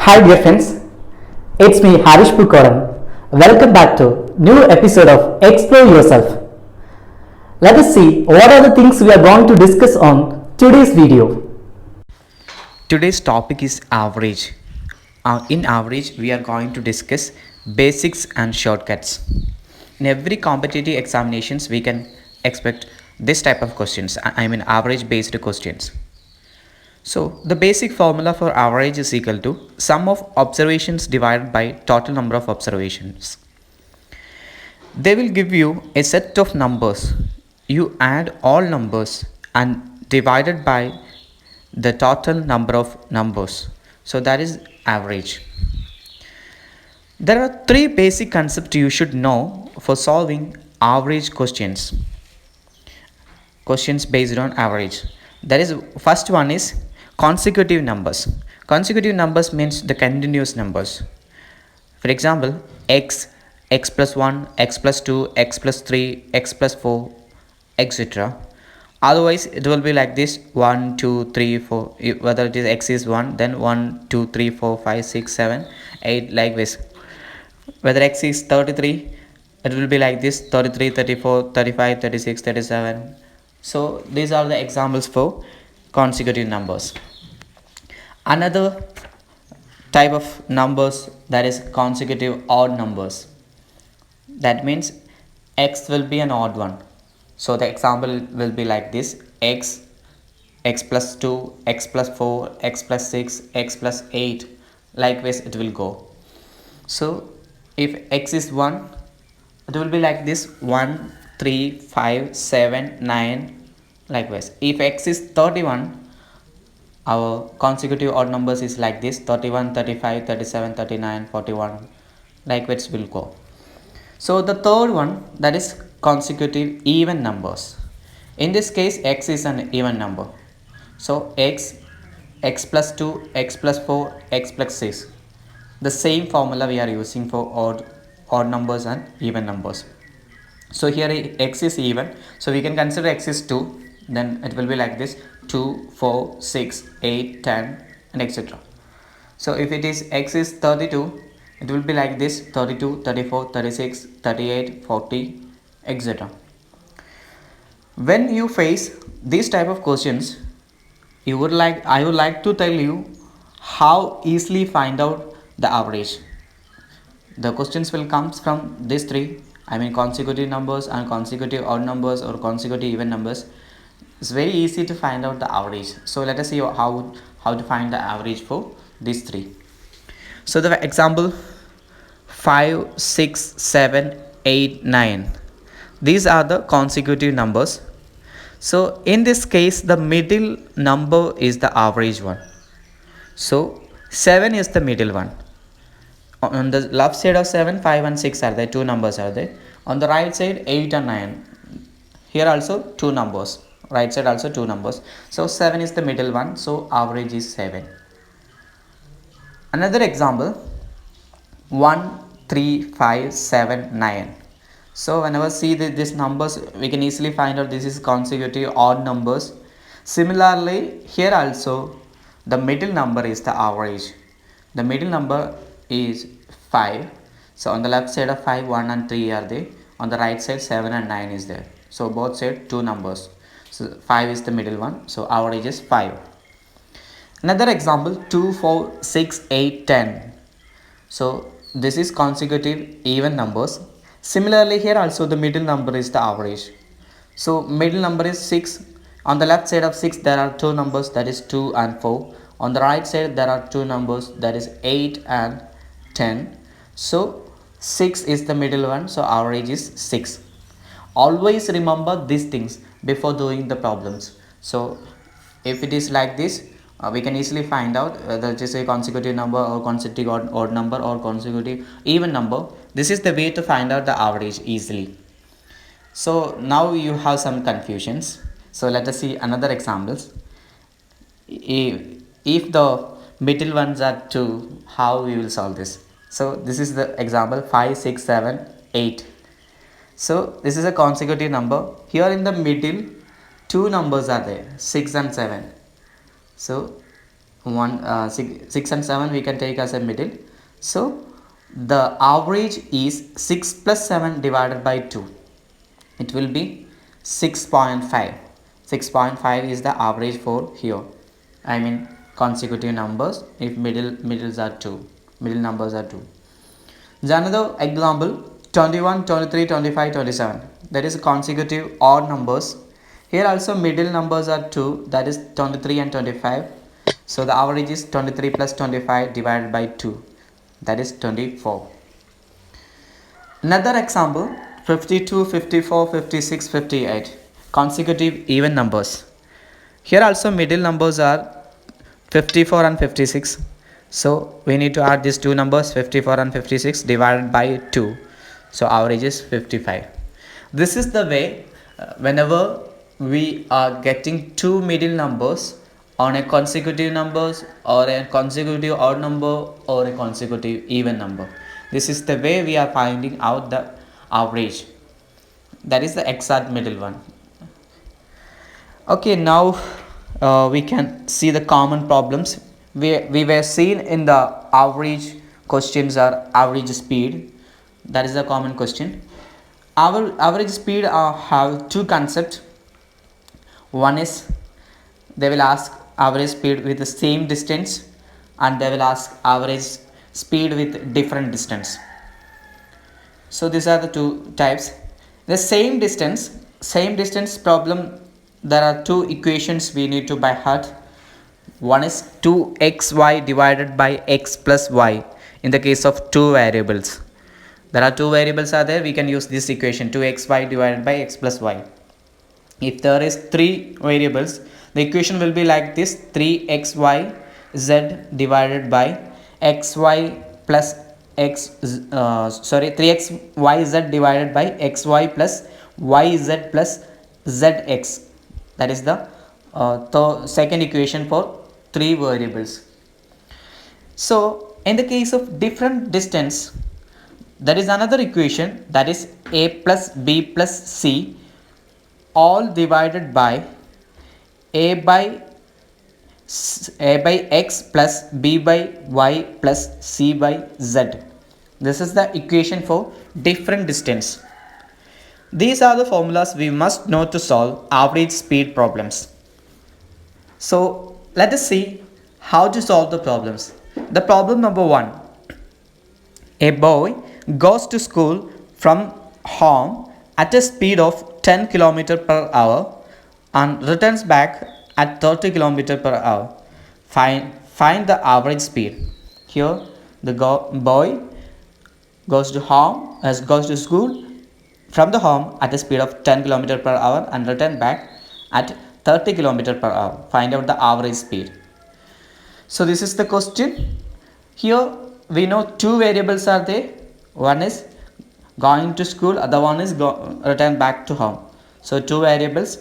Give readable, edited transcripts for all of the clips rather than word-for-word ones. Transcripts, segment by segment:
Hi dear friends, it's me Harish Pukoran. Welcome back to new episode of Explore Yourself. Let us see what are the things we are going to discuss on today's video. Today's topic is average. In average, we are going to discuss basics and shortcuts. In every competitive examinations, we can expect this type of questions. I mean average based questions. So the basic formula for average is equal to sum of observations divided by total number of observations. They will give you a set of numbers. You add all numbers and divided by the total number of numbers. So that is average. There are three basic concepts you should know for solving average questions. Questions based on average. That is, first one is consecutive numbers. Consecutive numbers means the continuous numbers. For example, x, x plus 1, x plus 2, x plus 3, x plus 4, etc. Otherwise, it will be like this 1, 2, 3, 4. Whether it is x is 1, then 1, 2, 3, 4, 5, 6, 7, 8, like this. Whether x is 33, it will be like this 33, 34, 35, 36, 37. So these are the examples for consecutive numbers. Another type of numbers, that is consecutive odd numbers. That means x will be an odd one. So the example will be like this: x, x plus 2, x plus 4, x plus 6, x plus 8. Likewise it will go. So if x is 1, it will be like this 1, 3, 5, 7, 9. Likewise, if x is 31, our consecutive odd numbers is like this 31, 35, 37, 39, 41. Likewise will go. So the third one, that is consecutive even numbers. In this case, x is an even number. So x, x plus 2, x plus 4, x plus 6. The same formula we are using for odd numbers and even numbers. So here x is even, so we can consider x is 2, then it will be like this 2, 4, 6, 8, 10, and etc. So if it is x is 32, it will be like this 32, 34, 36, 38, 40, etc. When you face these type of questions, I would like to tell you how easily find out the average. The questions will come from these three, I mean consecutive numbers and consecutive odd numbers or consecutive even numbers. It's very easy to find out the average. So let us see how to find the average for these three. So the example 5, 6, 7, 8, 9. These are the consecutive numbers. So in this case, the middle number is the average one. So 7 is the middle one. On the left side of 7, 5 and 6 are there, two numbers are there. On the right side, 8 and 9. Here also two numbers. Right side also two numbers. So 7 is the middle one. So average is 7. Another example 1, 3, 5, 7, 9. So whenever see these numbers, we can easily find out this is consecutive odd numbers. Similarly, here also the middle number is the average. The middle number is 5. So on the left side of 5, 1 and 3 are there. On the right side, 7 and 9 is there. So both side two numbers. So 5 is the middle one. So average is 5. Another example 2, 4, 6, 8, 10. So this is consecutive even numbers. Similarly, here also the middle number is the average. So middle number is 6. On the left side of 6 there are two numbers, that is 2 and 4. On the right side there are two numbers, that is 8 and 10. So 6 is the middle one, so average is 6. Always remember these things before doing the problems. So if it is like this, we can easily find out whether it is a consecutive number or consecutive odd number or consecutive even number. This is the way to find out the average easily. So now you have some confusions. So let us see another examples. If the middle ones are 2, how we will solve this? So this is the example 5, 6, 7, 8. So this is a consecutive number. Here in the middle, two numbers are there, 6 and 7. So 6 and 7 we can take as a middle. So the average is 6 plus 7 divided by 2. It will be 6.5. 6.5 is the average for here. I mean consecutive numbers if middle numbers are 2. Another example 21, 23, 25, 27. That is consecutive odd numbers. Here also middle numbers are 2, that is 23 and 25. So the average is 23 plus 25 divided by 2, that is 24. Another example 52, 54, 56, 58. Consecutive even numbers. Here also middle numbers are 54 and 56. So we need to add these two numbers 54 and 56 divided by 2. So average is 55. This is the way whenever we are getting two middle numbers on a consecutive numbers or a consecutive odd number or a consecutive even number. This is the way we are finding out the average. That is the exact middle one. Okay, now we can see the common problems. We were seen in the average questions are average speed. That is the common question. Our average speed have two concepts. One is they will ask average speed with the same distance, and they will ask average speed with different distance. So these are the two types. The same distance problem, there are two equations we need to by heart. One is 2xy divided by x plus y in the case of two variables. There are two variables are there, we can use this equation 2xy divided by x plus y. If there is three variables, the equation will be like this 3xy z divided by xy plus 3xyz divided by xy plus yz plus zx. That is the second equation for three variables. So in the case of different distance, there is another equation, that is a plus b plus c all divided by a by x plus b by y plus c by z. This is the equation for different distance. These are the formulas we must know to solve average speed problems. So let us see how to solve the problems. The problem number 1. A boy goes to school from home at a speed of 10 km per hour and returns back at 30 km per hour. Find the average speed. Here the boy goes to school from the home at a speed of 10 km per hour and return back at 30 km per hour. Find out the average speed. So this is the question. Here we know two variables are there. One is going to school, other one is return back to home. So two variables.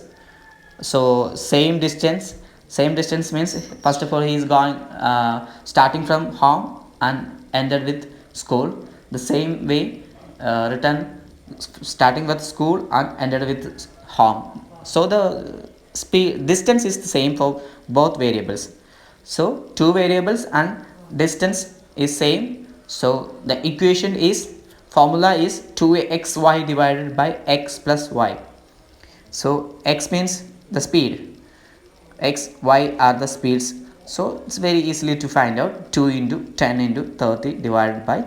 So same distance means first of all he is going starting from home and ended with school. The same way return starting with school and ended with home. So the distance is the same for both variables. So two variables and distance is same. So the equation is formula is 2xy divided by x plus y. So x means the speed, x, y are the speeds. So it's very easily to find out. 2 into 10 into 30 divided by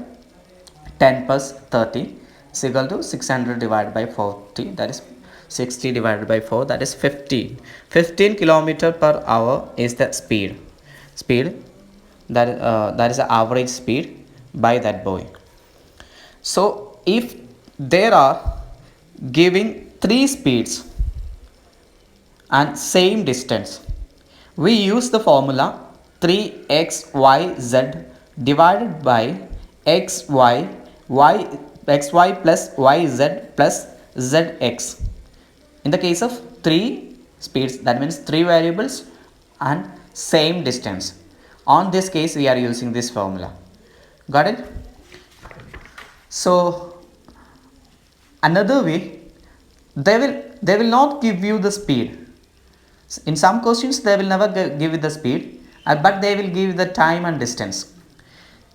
10 plus 30 is equal to 600 divided by 40, that is 60 divided by 4, that is 15 km per hour is the speed that is the average speed by that boy. So if there are giving three speeds and same distance, we use the formula 3xyz divided by xy plus yz plus zx. In the case of three speeds, that means three variables and same distance. On this case we are using this formula. Got it? So another way, they will not give you the speed. In some questions they will never give you the speed, but they will give the time and distance.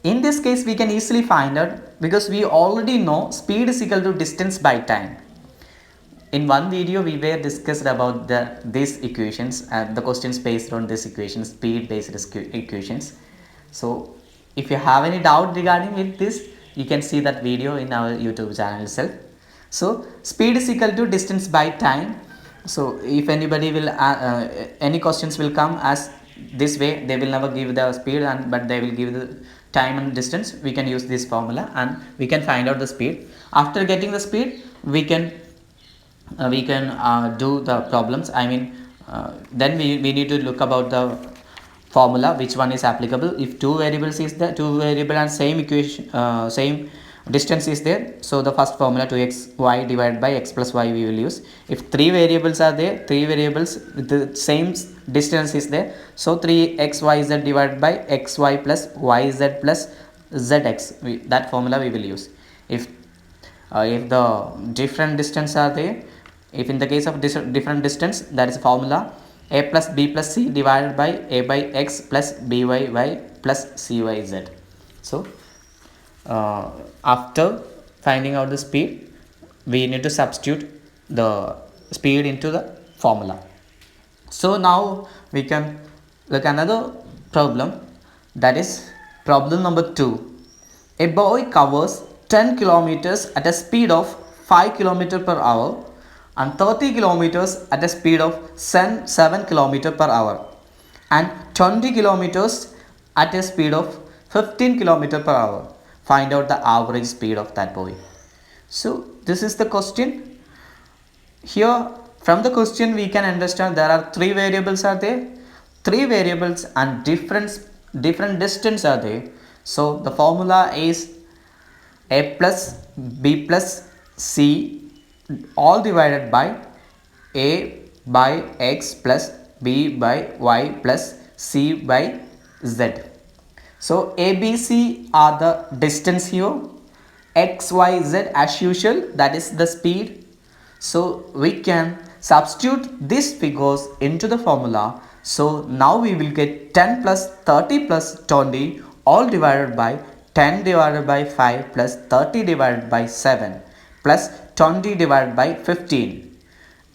In this case, we can easily find out because we already know speed is equal to distance by time. In one video, we were discussed about these equations and the questions based on this equation, speed based equations. So if you have any doubt regarding with this, you can see that video in our YouTube channel itself. So speed is equal to distance by time. So if anybody will any questions will come as this way, they will never give the speed but they will give the time and distance. We can use this formula and we can find out the speed. After getting the speed, we can do the problems. Then we need to look about the formula, which one is applicable. If two variables is there, two variable and same equation, same distance is there, so the first formula 2xy divided by x plus y we will use. If three variables are there, three variables with the same distance is there, so 3xyz divided by xy plus yz plus zx, that formula we will use. If the different distance are there, if in the case of different distance, that is formula a plus b plus c divided by a by x plus byy plus cyz. So after finding out the speed, we need to substitute the speed into the formula. So now we can look another problem, that is problem number 2. A boy covers 10 kilometers at a speed of 5 kilometers per hour and 30 kilometers at a speed of 7 kilometers per hour and 20 kilometers at a speed of 15 kilometers per hour. Find out the average speed of that boy. So this is the question. Here from the question we can understand there are three variables are there, three variables and different distance are there. So the formula is a plus b plus c all divided by a by x plus b by y plus c by z. So a, b, c are the distance here, x, y, z as usual, that is the speed. So we can substitute these figures into the formula. So now we will get 10 plus 30 plus 20 all divided by 10 divided by 5 plus 30 divided by 7 plus 20 divided by 15.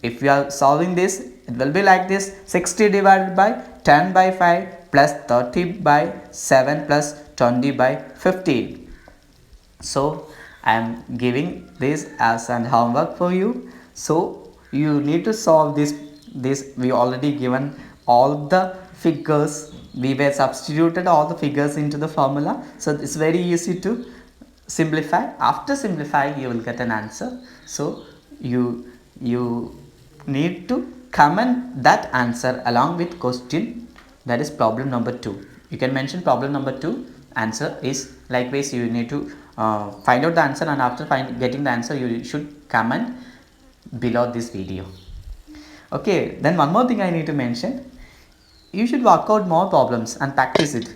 If we are solving this, it will be like this: 60 divided by 10 by 5 plus 30 by 7 plus 20 by 15. So I am giving this as an homework for you. So you need to solve this. We already given all the figures. We were substituted all the figures into the formula. So it's very easy to simplify. After simplifying, you will get an answer. So you need to comment that answer along with question, that is problem number 2. You can mention problem number 2 answer is. Likewise you need to find out the answer, and after getting the answer you should comment below this video. Okay, then one more thing I need to mention, you should work out more problems and practice it.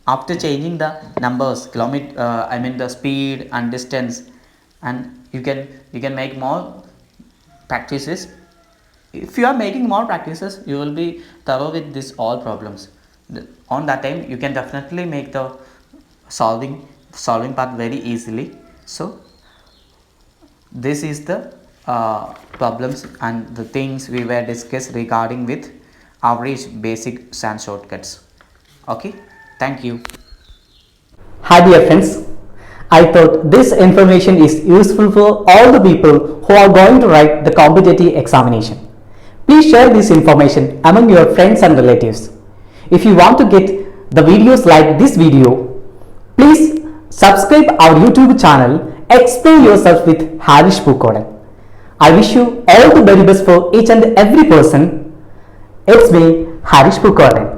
After changing the numbers, the speed and distance, and you can make more practices. If you are making more practices, you will be thorough with this all problems. On that time you can definitely make the solving part very easily. So this is the problems and the things we were discussed regarding with average, basic and shortcuts. Okay, thank you. Hi dear friends, I thought this information is useful for all the people who are going to write the competitive examination. Please share this information among your friends and relatives. If you want to get the videos like this video, please subscribe our YouTube channel Explore Yourself with Harish Pukodan. I wish you all the very best for each and every person. It's me, Harish Pukodan.